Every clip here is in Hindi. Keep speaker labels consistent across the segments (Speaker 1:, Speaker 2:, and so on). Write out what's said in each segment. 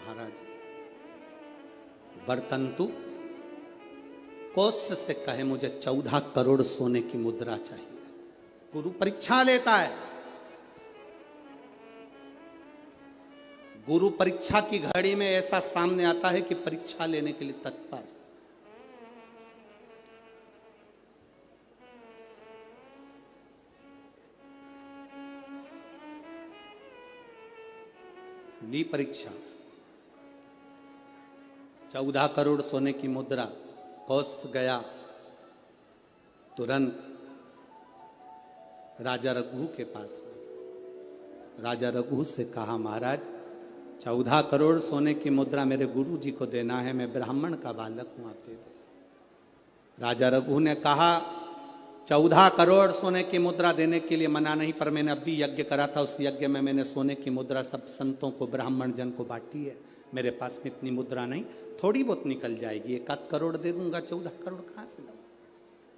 Speaker 1: महाराज वर्तंतु कौत्स से कहे मुझे 14 करोड़ सोने की मुद्रा चाहिए। गुरु परीक्षा लेता है। गुरु परीक्षा की घड़ी में ऐसा सामने आता है कि परीक्षा लेने के लिए तत्पर। ली परीक्षा, 14 करोड़ सोने की मुद्रा। कौत्स गया तुरंत राजा रघु के पास में। राजा रघु से कहा महाराज 14 करोड़ सोने की मुद्रा मेरे गुरु जी को देना है, मैं ब्राह्मण का बालक हूं, आप दे दो। राजा रघु ने कहा 14 करोड़ सोने की मुद्रा देने के लिए मना नहीं, पर मैंने अभी यज्ञ करा था, उस यज्ञ में मैंने सोने की मुद्रा सब संतों को ब्राह्मण जन को बांटी है। मेरे पास में इतनी मुद्रा नहीं, थोड़ी बहुत निकल जाएगी, 1 करोड़ दे दूंगा, 14 करोड़ कहां से लाऊं।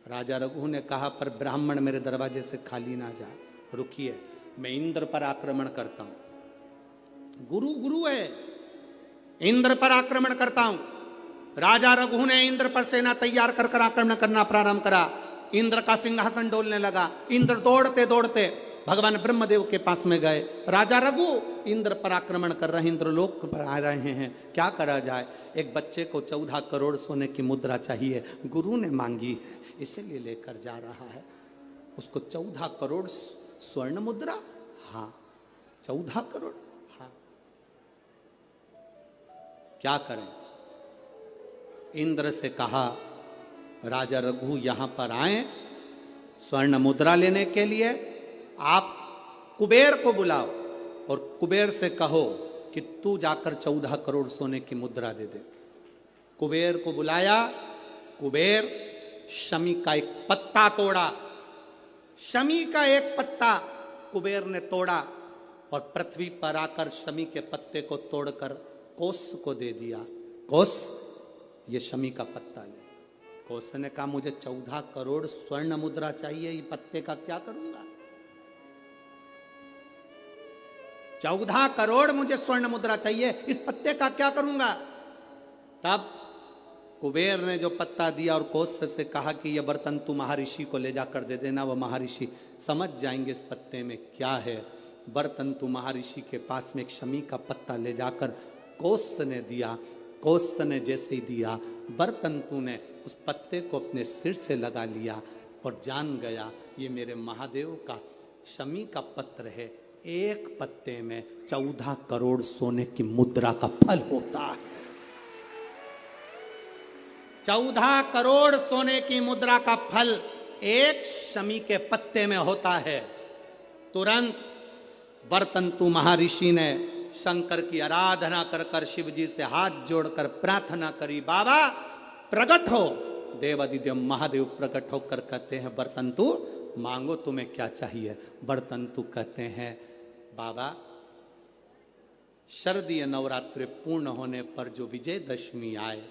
Speaker 1: राजा रघु ने कहा पर ब्राह्मण मेरे दरवाजे से खाली ना जाए, रुकिए मैं इंद्र पर आक्रमण करता हूं। गुरु गुरु है, इंद्र पर आक्रमण करता हूं। राजा रघु ने इंद्र पर सेना तैयार कर आक्रमण करना प्रारंभ करा। इंद्र का सिंहासन डोलने लगा। इंद्र दौड़ते दौड़ते भगवान ब्रह्मदेव के पास में गए। राजा रघु इंद्र पर आक्रमण कर रहे हैं, इंद्र लोक पर आ रहे हैं, क्या करा जाए। एक बच्चे को 14 करोड़ सोने की मुद्रा चाहिए, गुरु ने मांगी है इसीलिए लेकर जा रहा है। उसको 14 करोड़ स्वर्ण मुद्रा, हाँ 14 करोड़, हाँ क्या करें। इंद्र से कहा राजा रघु यहां पर आए स्वर्ण मुद्रा लेने के लिए, आप कुबेर को बुलाओ और कुबेर से कहो कि तू जाकर 14 करोड़ सोने की मुद्रा दे दे। कुबेर को बुलाया। कुबेर शमी का एक पत्ता तोड़ा। शमी का एक पत्ता कुबेर ने तोड़ा और पृथ्वी पर आकर शमी के पत्ते को तोड़कर कोस को दे दिया। कोस ये शमी का पत्ता ले। कोस ने कहा मुझे 14 करोड़ स्वर्ण मुद्रा चाहिए, ये पत्ते का क्या करूंगा। 14 करोड़ मुझे स्वर्ण मुद्रा चाहिए, इस पत्ते का क्या करूंगा। तब कुबेर ने जो पत्ता दिया और कोस से कहा कि यह बर्तन तू महर्षि को ले जाकर दे देना, वह महर्षि समझ जाएंगे इस पत्ते में क्या है। बर्तन तू महर्षि के पास में एक शमी का पत्ता ले जाकर कोस ने दिया। कोस ने जैसे ही दिया, बर्तंतु ने उस पत्ते को अपने सिर से लगा लिया और जान गया ये मेरे महादेव का शमी का पत्र है। एक पत्ते में 14 करोड़ सोने की मुद्रा का फल होता है। 14 करोड़ सोने की मुद्रा का फल एक शमी के पत्ते में होता है। तुरंत बर्तंतु महर्षि ने शंकर की आराधना कर कर शिव जी से हाथ जोड़कर प्रार्थना करी, बाबा प्रकट हो। देवादिदेव महादेव प्रकट होकर कहते हैं बर्तंतु मांगो तुम्हें क्या चाहिए। बर्तंतु कहते हैं बाबा शरदीय नवरात्रि पूर्ण होने पर जो विजयदशमी आए,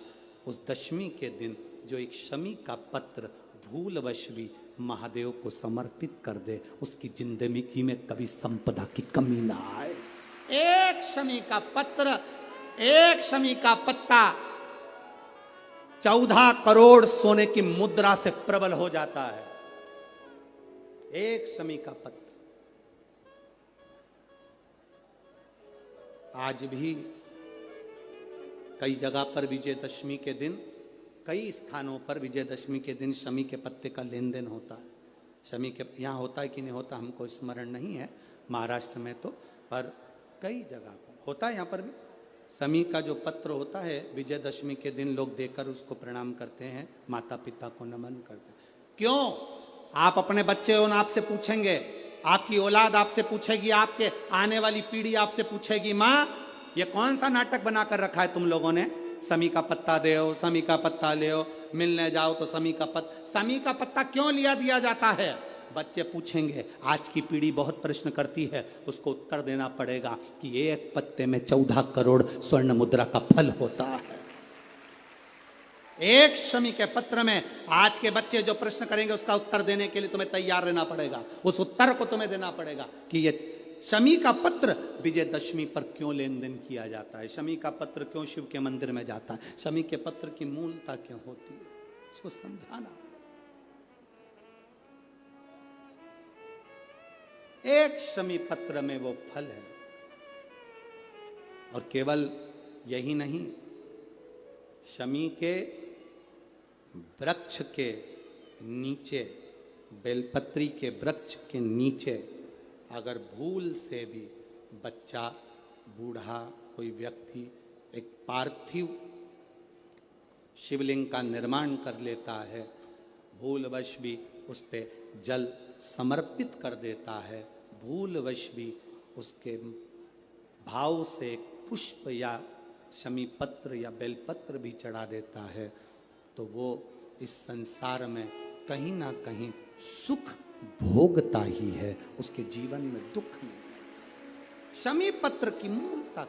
Speaker 1: उस दशमी के दिन जो एक शमी का पत्र भूलवश भी महादेव को समर्पित कर दे, उसकी जिंदगी में कभी संपदा की कमी ना आए। एक शमी का पत्र, एक शमी का पत्ता 14 करोड़ सोने की मुद्रा से प्रबल हो जाता है। एक शमी का पत्र। आज भी कई जगह पर विजयदशमी के दिन, कई स्थानों पर विजयदशमी के दिन शमी के पत्ते का लेन देन होता है। शमी के यहाँ होता है कि नहीं होता हमको स्मरण नहीं है, महाराष्ट्र में तो, पर कई जगह पर होता है। यहाँ पर भी शमी का जो पत्र होता है विजयदशमी के दिन लोग देकर उसको प्रणाम करते हैं, माता पिता को नमन करते हैं। क्यों? आप अपने बच्चे हो, आपसे पूछेंगे, आपकी औलाद आपसे पूछेगी, आपके आने वाली पीढ़ी आपसे पूछेगी, माँ ये कौन सा नाटक बनाकर रखा है तुम लोगों ने। शमी का पत्ता दे, शमी का पत्ता ले, मिलने जाओ तो शमी का पत्ता। शमी का पत्ता क्यों लिया दिया जाता है? बच्चे पूछेंगे। आज की पीढ़ी बहुत प्रश्न करती है, उसको उत्तर देना पड़ेगा कि एक पत्ते में 14 करोड़ स्वर्ण मुद्रा का फल होता है। एक शमी के पत्र में आज के बच्चे जो प्रश्न करेंगे उसका उत्तर देने के लिए तुम्हें तैयार रहना पड़ेगा। उस उत्तर को तुम्हें देना पड़ेगा कि ये शमी का पत्र विजयदशमी पर क्यों लेन देन किया जाता है, शमी का पत्र क्यों शिव के मंदिर में जाता है, शमी के पत्र की मूलता क्यों होती है, इसको समझाना। एक शमी पत्र में वो फल है, और केवल यही नहीं, शमी के वृक्ष के नीचे, बेलपत्री के वृक्ष के नीचे अगर भूल से भी बच्चा, बूढ़ा, कोई व्यक्ति एक पार्थिव शिवलिंग का निर्माण कर लेता है, भूलवश भी उस पे जल समर्पित कर देता है, भूलवश भी उसके भाव से पुष्प या शमी पत्र या बेलपत्र भी चढ़ा देता है, तो वो इस संसार में कहीं ना कहीं सुख भोगता ही है, उसके जीवन में दुख नहीं। शमी पत्र की मूलता